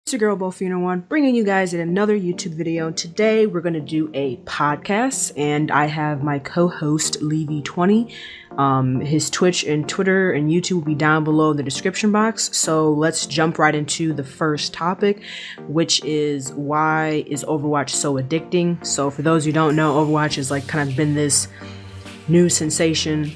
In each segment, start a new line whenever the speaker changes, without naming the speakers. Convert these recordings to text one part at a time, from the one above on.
It's your girl Bofina1 bringing you guys in another YouTube video. Today we're going to do a podcast and I have my co-host Levy20. His Twitch and Twitter and YouTube will be down below in the description box. So let's jump right into the first topic, which is why is Overwatch so addicting? So for those who don't know, Overwatch has kind of been this new sensation.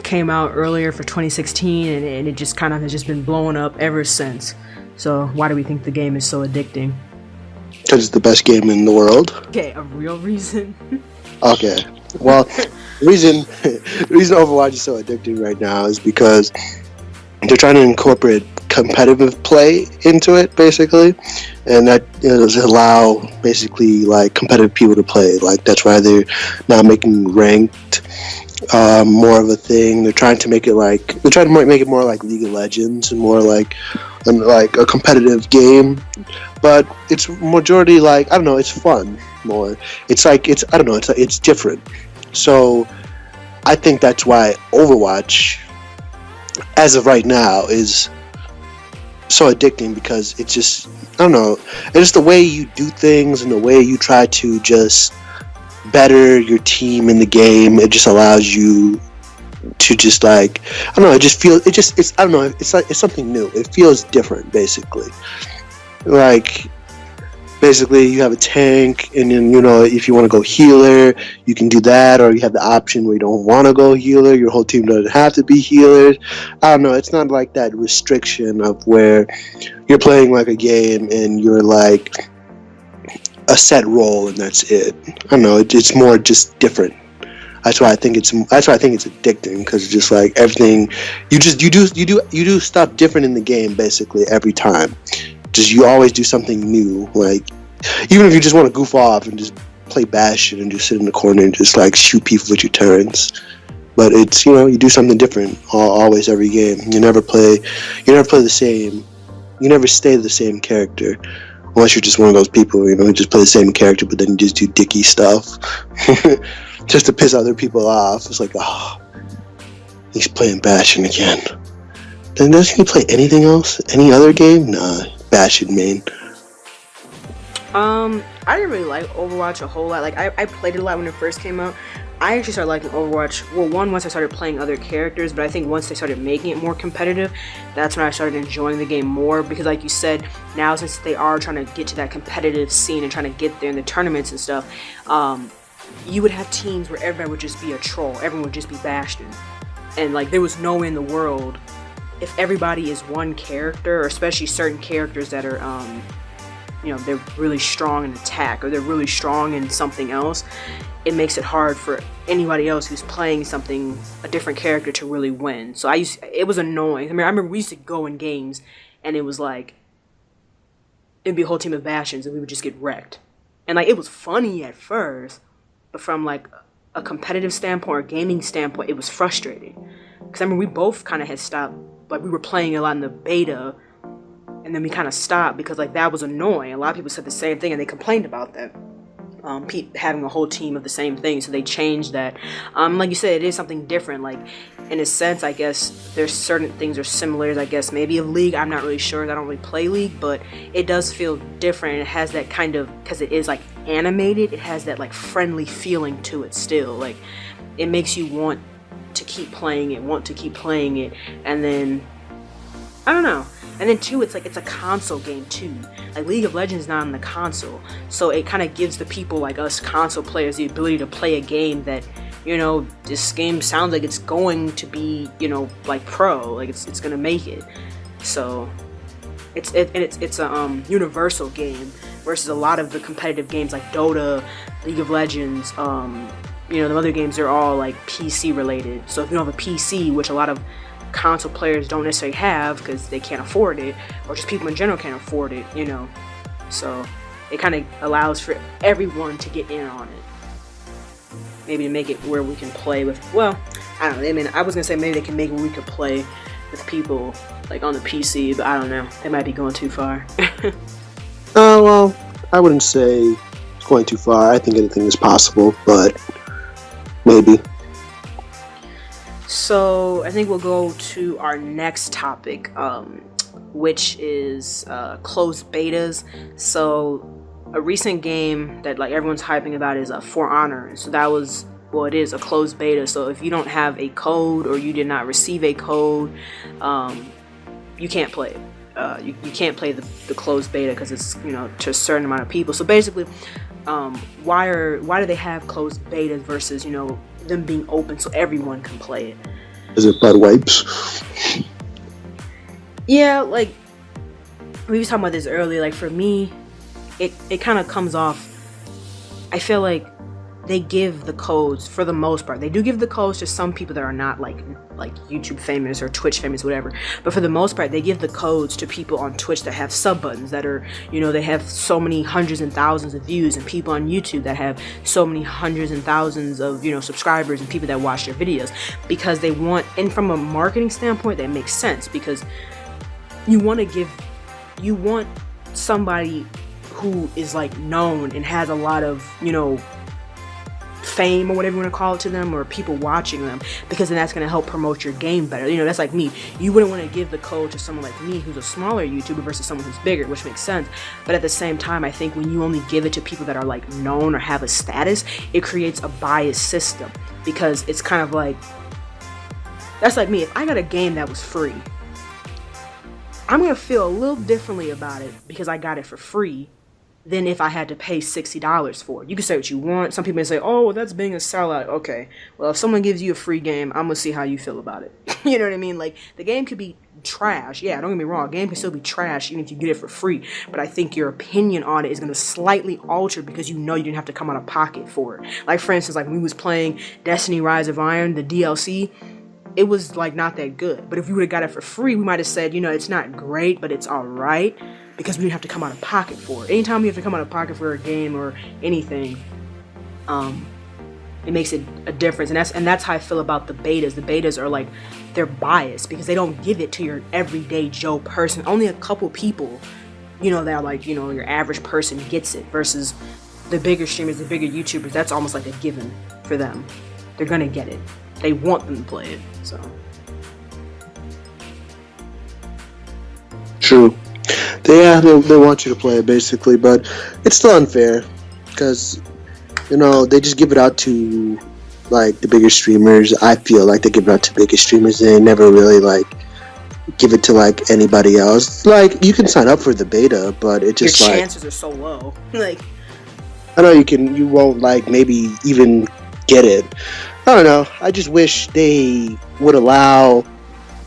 Came out earlier for 2016 and it just kind of has just been blowing up ever since. So why do we think the game is so addicting?
Because it's the best game in the world.
Okay, a real reason.
Okay. Well, the reason Overwatch is so addicting right now is because they're trying to incorporate competitive play into it, basically, and that does allow basically competitive people to play. That's why they're now making ranked more of a thing. They're trying to make it make it more like League of Legends and more like a competitive game, but it's majority I don't know, it's fun more. It's different. So I think that's why Overwatch, as of right now, is so addicting, because it's just, I don't know, it's just the way you do things and the way you try to just better your team in the game. It just allows you to just I don't know, it's something new. It feels different, basically. Basically you have a tank, and then if you want to go healer, you can do that, or you have the option where you don't want to go healer. Your whole team doesn't have to be healers. I don't know, it's not like that restriction of where you're playing a game and you're a set role and that's it. I don't know, it's more just different. That's why I think it's addicting, because it's just everything you do stuff different in the game basically every time. Just you always do something new. Even if you just want to goof off and just play Bastion and just sit in the corner and just shoot people with your turrets, but it's you do something different always every game. You never play the same. You never stay the same character. Unless you're just one of those people, who just play the same character, but then you just do dicky stuff just to piss other people off. It's oh, he's playing Bastion again. Then doesn't he play anything else? Any other game? Nah, Bastion main.
I didn't really like Overwatch a whole lot. I played it a lot when it first came out. I actually started liking Overwatch, once I started playing other characters, but I think once they started making it more competitive, that's when I started enjoying the game more, because like you said, now since they are trying to get to that competitive scene and trying to get there in the tournaments and stuff, you would have teams where everybody would just be a troll, everyone would just be Bastion, and there was no way in the world, if everybody is one character, or especially certain characters that are, they're really strong in attack, or they're really strong in something else, it makes it hard for anybody else who's playing a different character to really win. So it was annoying. I remember we used to go in games and it was it'd be a whole team of Bastions and we would just get wrecked. And it was funny at first, but from a competitive standpoint or gaming standpoint, it was frustrating. Because I remember we both kind of had stopped, we were playing a lot in the beta, and then we kind of stopped because that was annoying. A lot of people said the same thing and they complained about that. Having a whole team of the same thing, so they changed that. Like you said, it is something different. In a sense, I guess there's certain things are similar. I guess maybe a League. I'm not really sure. I don't really play League, but it does feel different. It has that kind of, because it is animated. It has that friendly feeling to it still. It makes you want to keep playing it, and then I don't know. And then too, it's a console game too. League of Legends is not on the console, so it kind of gives the people like us console players the ability to play a game that, this game sounds like it's going to be, pro, it's gonna make it. So it's a universal game versus a lot of the competitive games like Dota, League of Legends, the other games are all PC related. So if you don't have a PC, which a lot of console players don't necessarily have because they can't afford it, or just people in general can't afford it, so it kind of allows for everyone to get in on it. Maybe to make it where we can play with, I don't know, I was gonna say maybe they can make it where we could play with people on the PC, but I don't know, they might be going too far.
Well, I wouldn't say it's going too far. I think anything is possible, but maybe.
So I think we'll go to our next topic, which is closed betas. So a recent game that like everyone's hyping about is For Honor. So that was, well, it is a closed beta. So if you don't have a code or you did not receive a code, you can't play it. You can't play the closed beta because it's to a certain amount of people. So basically, why do they have closed betas versus them being open so everyone can play it?
Is it bud wipes?
Yeah, like we were talking about this earlier. Like for me, it kind of comes off. I feel like they give the codes for the most part. They do give the codes to some people that are not like YouTube famous or Twitch famous, whatever. But for the most part, they give the codes to people on Twitch that have sub buttons that are, they have so many hundreds and thousands of views, and people on YouTube that have so many hundreds and thousands of, subscribers and people that watch their videos, because they want, and from a marketing standpoint, that makes sense, because you want somebody who is like known and has a lot of, fame or whatever you want to call it to them, or people watching them, because then that's going to help promote your game better. That's like me. You wouldn't want to give the code to someone like me who's a smaller YouTuber versus someone who's bigger, which makes sense. But at the same time, I think when you only give it to people that are like known or have a status, it creates a biased system, because it's kind of like, that's like me. If I got a game that was free, I'm going to feel a little differently about it because I got it for free than if I had to pay $60 for it. You can say what you want. Some people may say, oh, well, that's being a sellout. Okay, well, if someone gives you a free game, I'm gonna see how you feel about it. You know what I mean? Like, the game could be trash. Yeah, don't get me wrong. A game can still be trash even if you get it for free. But I think your opinion on it is gonna slightly alter because you didn't have to come out of pocket for it. Like, for instance, like when we was playing Destiny Rise of Iron, the DLC, it was like not that good. But if we would have got it for free, we might have said, it's not great, but it's alright, because we didn't have to come out of pocket for it. Anytime you have to come out of pocket for a game or anything, it makes it a difference. And that's how I feel about the betas. The betas are like, they're biased because they don't give it to your everyday Joe person. Only a couple people, that are like, your average person gets it, versus the bigger streamers, the bigger YouTubers. That's almost like a given for them. They're gonna get it. They want them to play it. So
true. They want you to play it basically, but it's still unfair because they just give it out to like the bigger streamers. I feel like they give it out to bigger streamers. They never really like give it to like anybody else. Like, you can sign up for the beta, but it just
your chances are so low. Like,
I know you won't like maybe even get it. I don't know. I just wish they would allow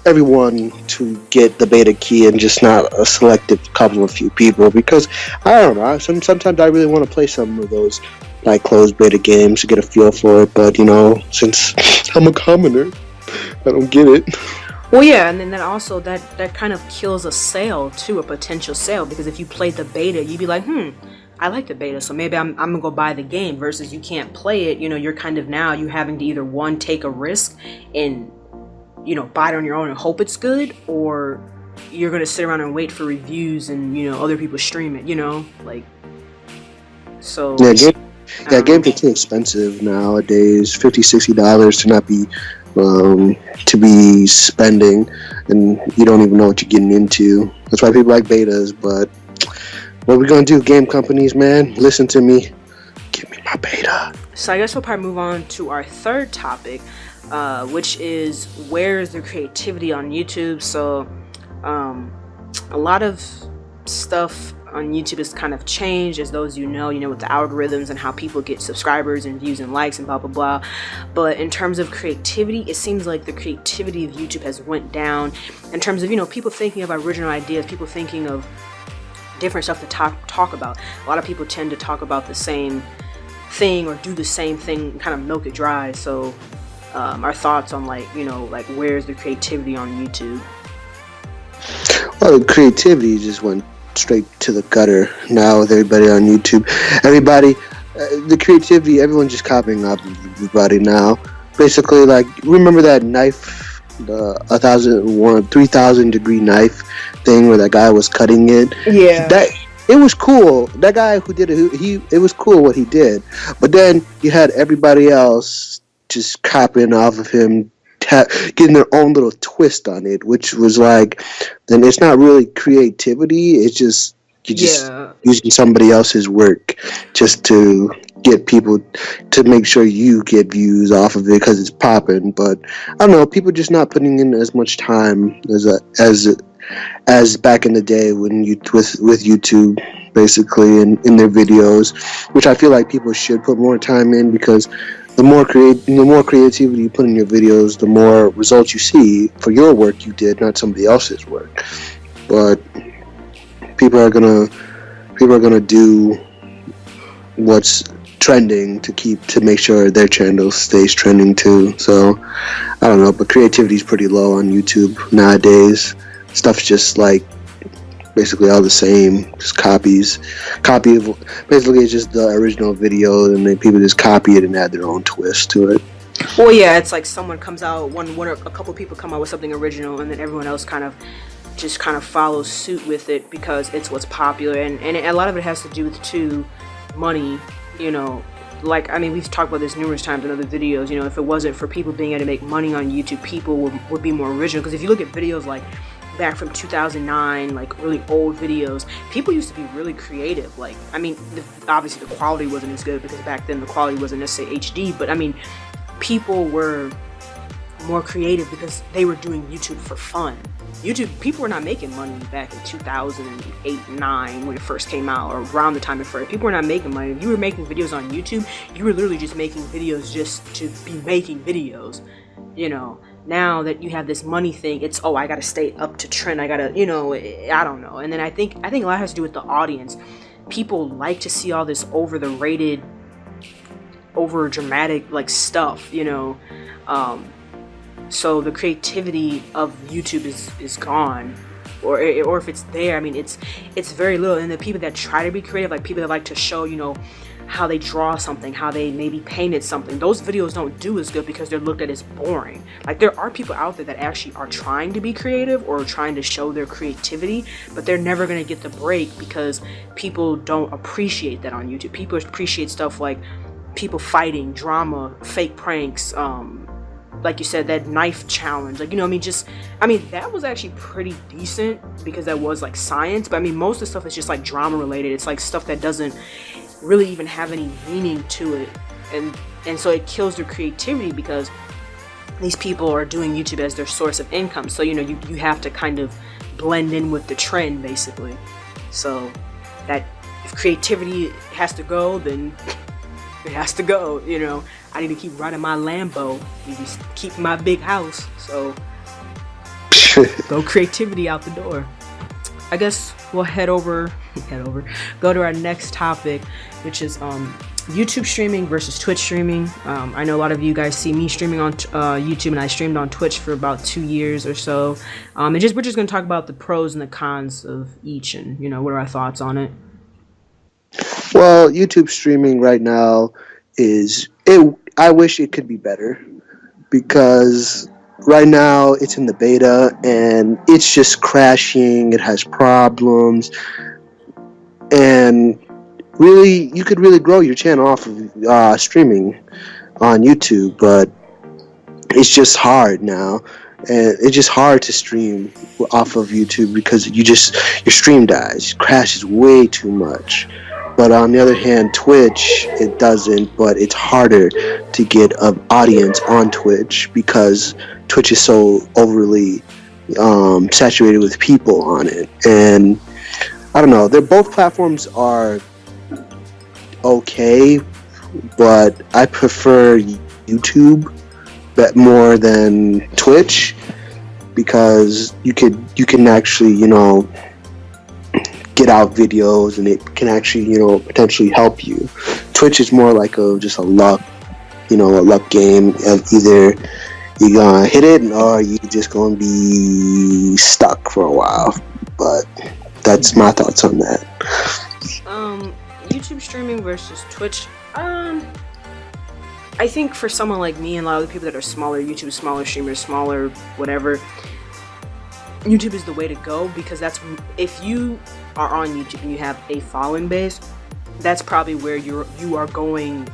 everyone to get the beta key and just not a selective couple of few people, because I don't know, sometimes I really want to play some of those like closed beta games to get a feel for it, but since I'm a commoner, I don't get it.
Well, yeah, and then also that kind of kills a sale too, a potential sale, because if you played the beta, you'd be like, I like the beta, so maybe I'm gonna go buy the game, versus you can't play it. You're kind of now you having to either one, take a risk and buy it on your own and hope it's good, or you're gonna sit around and wait for reviews and other people stream it. Like, so
games are too expensive nowadays. $50-$60 to not be to be spending, and you don't even know what you're getting into. That's why people like betas. But what are we gonna do, game companies, man? Listen to me. Give me my beta.
So I guess we'll probably move on to our third topic, which is, where is the creativity on YouTube? So a lot of stuff on YouTube has kind of changed, as those with the algorithms and how people get subscribers and views and likes and blah blah blah. But in terms of creativity, it seems like the creativity of YouTube has went down in terms of people thinking of original ideas, people thinking of different stuff to talk about. A lot of people tend to talk about the same thing or do the same thing, kind of milk it dry. So our thoughts on like where's the creativity on YouTube?
Well, creativity just went straight to the gutter now with everybody on YouTube. The creativity, everyone's just copying off everybody now. Basically, like, remember that knife, the 3,000 degree knife thing where that guy was cutting it?
Yeah.
It was cool. That guy who did it, it was cool what he did. But then you had everybody else just copying off of him, getting their own little twist on it, which was like, then it's not really creativity. It's just you just
Yeah.
using somebody else's work just to get people to make sure you get views off of it because it's popping. But I don't know, people just not putting in as much time as back in the day when you with YouTube basically in their videos, which I feel like people should put more time in because the more creativity you put in your videos, the more results you see for your work you did, not somebody else's work. But people are gonna do what's trending to make sure their channel stays trending too. So I don't know, but creativity is pretty low on YouTube nowadays. Stuff's just like basically all the same, just copy of basically it's just the original video, and then people just copy it and add their own twist to it.
Well, yeah, it's like someone comes out, one or a couple people come out with something original, and then everyone else kind of follows suit with it because it's what's popular, and a lot of it has to do with too money, you know. Like, I mean, we've talked about this numerous times in other videos. You know, if it wasn't for people being able to make money on YouTube, people would be more original. Because if you look at videos like back from 2009, like really old videos, people used to be really creative. Like, I mean, obviously the quality wasn't as good because back then the quality wasn't necessarily HD, but I mean, people were more creative because they were doing YouTube for fun. People were not making money back in 2008, 9 when it first came out, or around the time it first. People were not making money. If you were making videos on YouTube, you were literally just making videos just to be making videos. You know, now that you have this money thing, it's, oh, I gotta stay up to trend. I gotta, you know, I don't know. And then I think a lot has to do with the audience. People like to see all this over dramatic like stuff, you know. So the creativity of YouTube is gone, or if it's there, I mean, it's very little. And the people that try to be creative, like people that like to show, you know, how they draw something, how they maybe painted something, those videos don't do as good because they're looked at as boring. Like, there are people out there that actually are trying to be creative or trying to show their creativity, but they're never going to get the break because people don't appreciate that on YouTube. People appreciate stuff like people fighting, drama, fake pranks, like you said, that knife challenge, like, you know, I mean, that was actually pretty decent because that was like science, but I mean, most of the stuff is just like drama related. It's like stuff that doesn't really even have any meaning to it, and so it kills their creativity because these people are doing YouTube as their source of income. So, you know, you have to kind of blend in with the trend basically. So that if creativity has to go, then it has to go, you know. I need to keep riding my Lambo, maybe keep my big house, so go creativity out the door. I guess we'll go to our next topic, which is YouTube streaming versus Twitch streaming. I know a lot of you guys see me streaming on YouTube, and I streamed on Twitch for about 2 years or so. And we're just going to talk about the pros and the cons of each, and, you know, what are our thoughts on it.
Well, YouTube streaming right now I wish it could be better because right now it's in the beta and it's just crashing. It has problems, and really, you could really grow your channel off of streaming on YouTube, but it's just hard now. And it's just hard to stream off of YouTube because your stream dies, crashes way too much. But on the other hand, Twitch, it doesn't, but it's harder to get an audience on Twitch because Twitch is so overly saturated with people on it. And I don't know, both platforms are okay, but I prefer YouTube more than Twitch because you can actually, you know, get out videos, and it can actually, you know, potentially help you. Twitch is more like just a luck game of either you're gonna hit it or you just gonna be stuck for a while. But that's my thoughts on that.
YouTube streaming versus Twitch. I think for someone like me and a lot of the people that are smaller, YouTube, smaller streamers, smaller whatever, YouTube is the way to go because if you are on YouTube and you have a following base, that's probably where you are going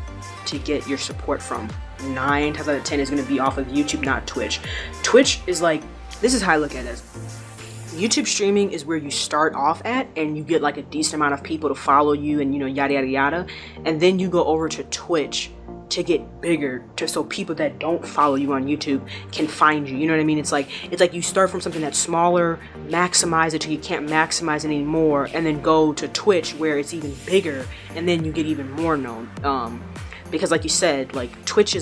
to get your support from. 9 times out of 10 is going to be off of YouTube, not Twitch. Twitch is like, this is how I look at it. YouTube streaming is where you start off at, and you get like a decent amount of people to follow you, and you know, yada yada yada, and then you go over to Twitch to get bigger, so people that don't follow you on YouTube can find you. You know what I mean? It's like you start from something that's smaller, maximize it till you can't maximize it anymore, and then go to Twitch where it's even bigger, and then you get even more known. Because like you said, like Twitch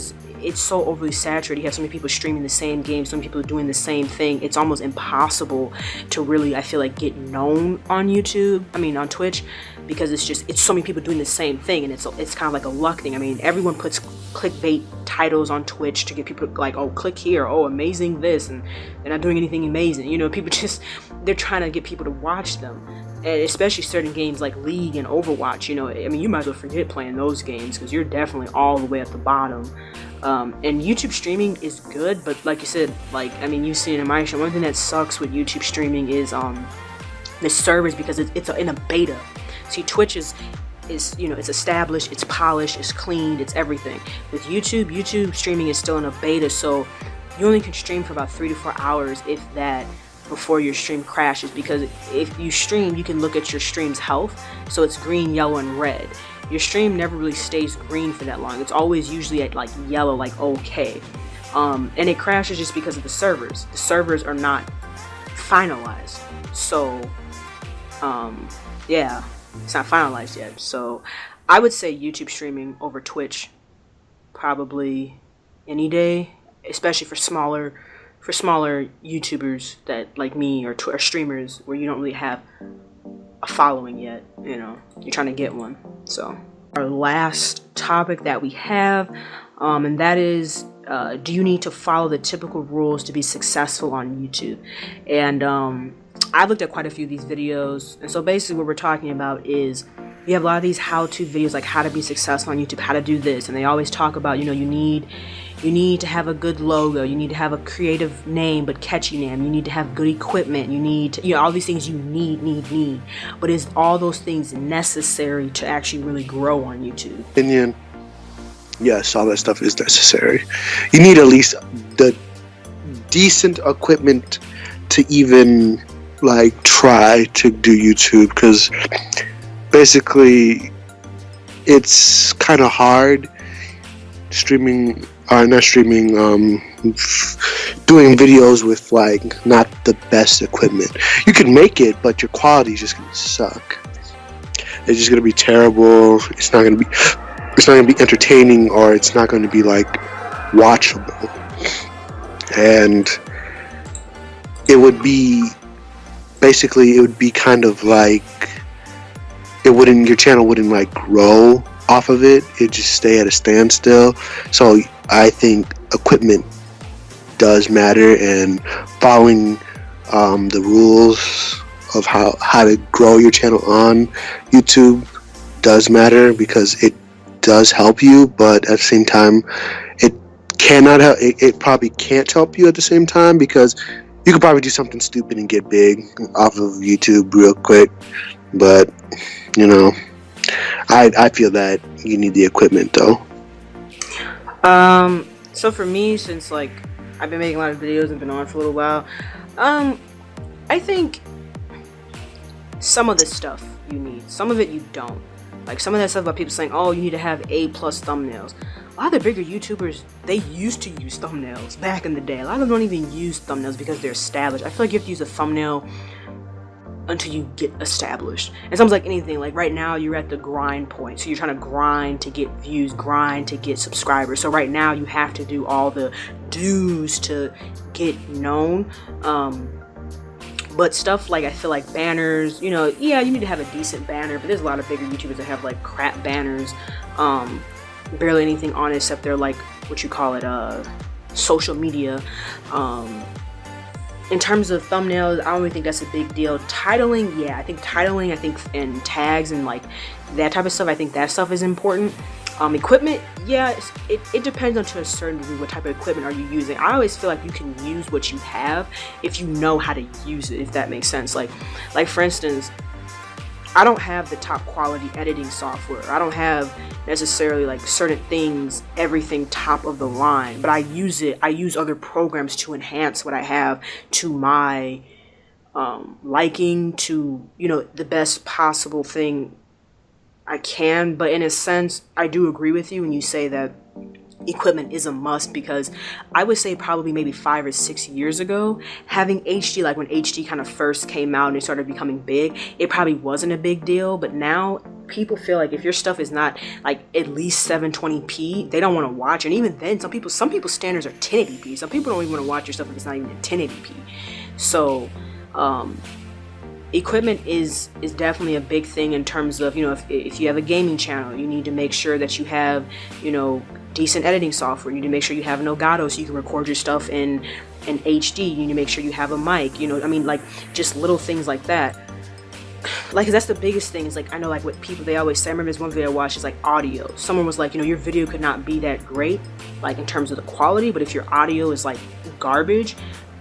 it's so overly saturated. You have so many people streaming the same game, so many people doing the same thing. It's almost impossible to really, I feel like, get known on on Twitch, because it's so many people doing the same thing, and it's kind of like a luck thing. I mean, everyone puts clickbait titles on Twitch to get people like, oh, click here, oh, amazing this, and they're not doing anything amazing. You know, people they're trying to get people to watch them. And especially certain games like League and Overwatch, you know, I mean, you might as well forget playing those games, because you're definitely all the way at the bottom. And YouTube streaming is good, but like you said, like, I mean, you've seen in my show, one thing that sucks with YouTube streaming is the servers, because it's in a beta. See, Twitch is you know, it's established, it's polished, it's cleaned, it's everything. With YouTube streaming is still in a beta, so you only can stream for about 3 to 4 hours, if that, before your stream crashes, because if you stream, you can look at your stream's health, so it's green, yellow, and red. Your stream never really stays green for that long. It's always usually at like yellow, like okay. And it crashes just because of the servers. The servers are not finalized, so yeah, it's not finalized yet. So I would say YouTube streaming over Twitch probably any day, especially for smaller YouTubers that like me, or streamers where you don't really have a following yet, you know, you're trying to get one. So our last topic that we have, and that is, do you need to follow the typical rules to be successful on YouTube? And I've looked at quite a few of these videos, and so basically what we're talking about is, you have a lot of these how-to videos, like how to be successful on YouTube, how to do this, and they always talk about, you know, you need to have a good logo, you need to have a creative name but catchy name, you need to have good equipment, you need to, you know, all these things you need. But is all those things necessary to actually really grow on YouTube?
Opinion, yes, all that stuff is necessary. You need at least the decent equipment to even like try to do YouTube, because basically it's kind of hard doing videos with like not the best equipment. You can make it, but your quality is just gonna suck. It's just gonna be terrible. It's not gonna be entertaining, or it's not gonna be like watchable. And it would be kind of like your channel wouldn't like grow off of it. It'd just stay at a standstill. So I think equipment does matter, and following the rules of how to grow your channel on YouTube does matter, because it does help you, but at the same time it probably can't help you at the same time, because you could probably do something stupid and get big off of YouTube real quick. But you know, I feel that you need the equipment though.
So for me, since like I've been making a lot of videos and been on for a little while, I think some of this stuff you need, some of it you don't. Like some of that stuff about people saying, oh, you need to have A+ thumbnails. A lot of the bigger YouTubers, they used to use thumbnails back in the day. A lot of them don't even use thumbnails because they're established. I feel like you have to use a thumbnail until you get established. And something like anything, like right now you're at the grind point, so you're trying to grind to get views, grind to get subscribers. So right now you have to do all the do's to get known. But stuff like, I feel like banners, you know, yeah, you need to have a decent banner, but there's a lot of bigger YouTubers that have like crap banners, barely anything on it except they're like, what you call it, social media. In terms of thumbnails, I don't really think that's a big deal. Titling, yeah, I think and tags and like that type of stuff, I think that stuff is important. Equipment, yeah, it depends on to a certain degree what type of equipment are you using. I always feel like you can use what you have if you know how to use it, if that makes sense. Like for instance, I don't have the top quality editing software. I don't have necessarily like certain things, everything top of the line, but I use it. I use other programs to enhance what I have to my liking, to, you know, the best possible thing I can. But in a sense, I do agree with you when you say that equipment is a must, because I would say probably maybe 5 or 6 years ago, having HD, like when HD kind of first came out and it started becoming big, it probably wasn't a big deal. But now people feel like if your stuff is not like at least 720p, they don't want to watch. And even then, some people's standards are 1080p. Some people don't even want to watch your stuff if it's not even in 1080p. So equipment is definitely a big thing in terms of, you know, if you have a gaming channel, you need to make sure that you have, you know, decent editing software. You need to make sure you have an Elgato so you can record your stuff in HD. You need to make sure you have a mic, you know, I mean, like just little things like that. Like, 'cause that's the biggest thing is like, I know like what people, they always say, I remember this one video I watched is like audio. Someone was like, you know, your video could not be that great, like in terms of the quality, but if your audio is like garbage,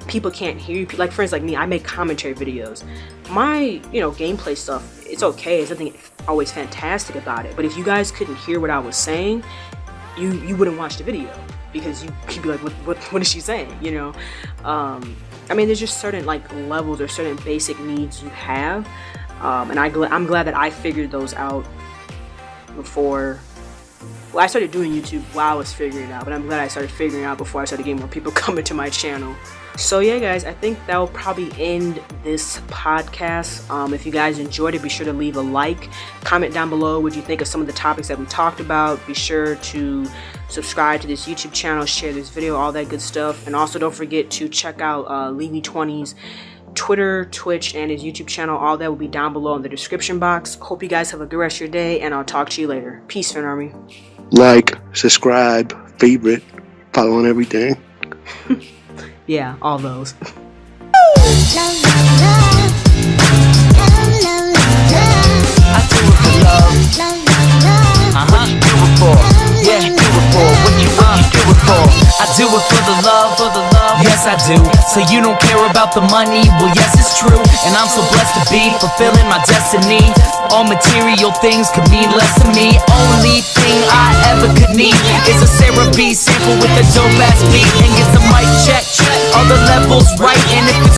people can't hear you. Like friends like me, I make commentary videos. My, you know, gameplay stuff, it's okay. There's nothing always fantastic about it. But if you guys couldn't hear what I was saying, you wouldn't watch the video, because you'd be like, what is she saying? You know, I mean, there's just certain like levels or certain basic needs you have, and I'm glad that I figured those out before. Well, I started doing YouTube while I was figuring it out, but I'm glad I started figuring it out before I started getting more people coming to my channel. So yeah, guys, I think that will probably end this podcast. If you guys enjoyed it, be sure to leave a like. Comment down below what you think of some of the topics that we talked about. Be sure to subscribe to this YouTube channel, share this video, all that good stuff. And also don't forget to check out Levy20's Twitter, Twitch, and his YouTube channel. All that will be down below in the description box. Hope you guys have a good rest of your day, and I'll talk to you later. Peace, Fan Army.
Like, subscribe, favorite, follow on everything.
Yeah, all those.
I do it for love. What you do it for? Yeah, do it for. What you do it for? I do it for the love, yes I do. So you don't care about the money? Well, yes it's true. And I'm so blessed to be fulfilling my destiny. All material things could mean less to me. Only thing I ever could need is a Sarah B sample with a dope ass beat, and get the mic check, all the levels right. And if it's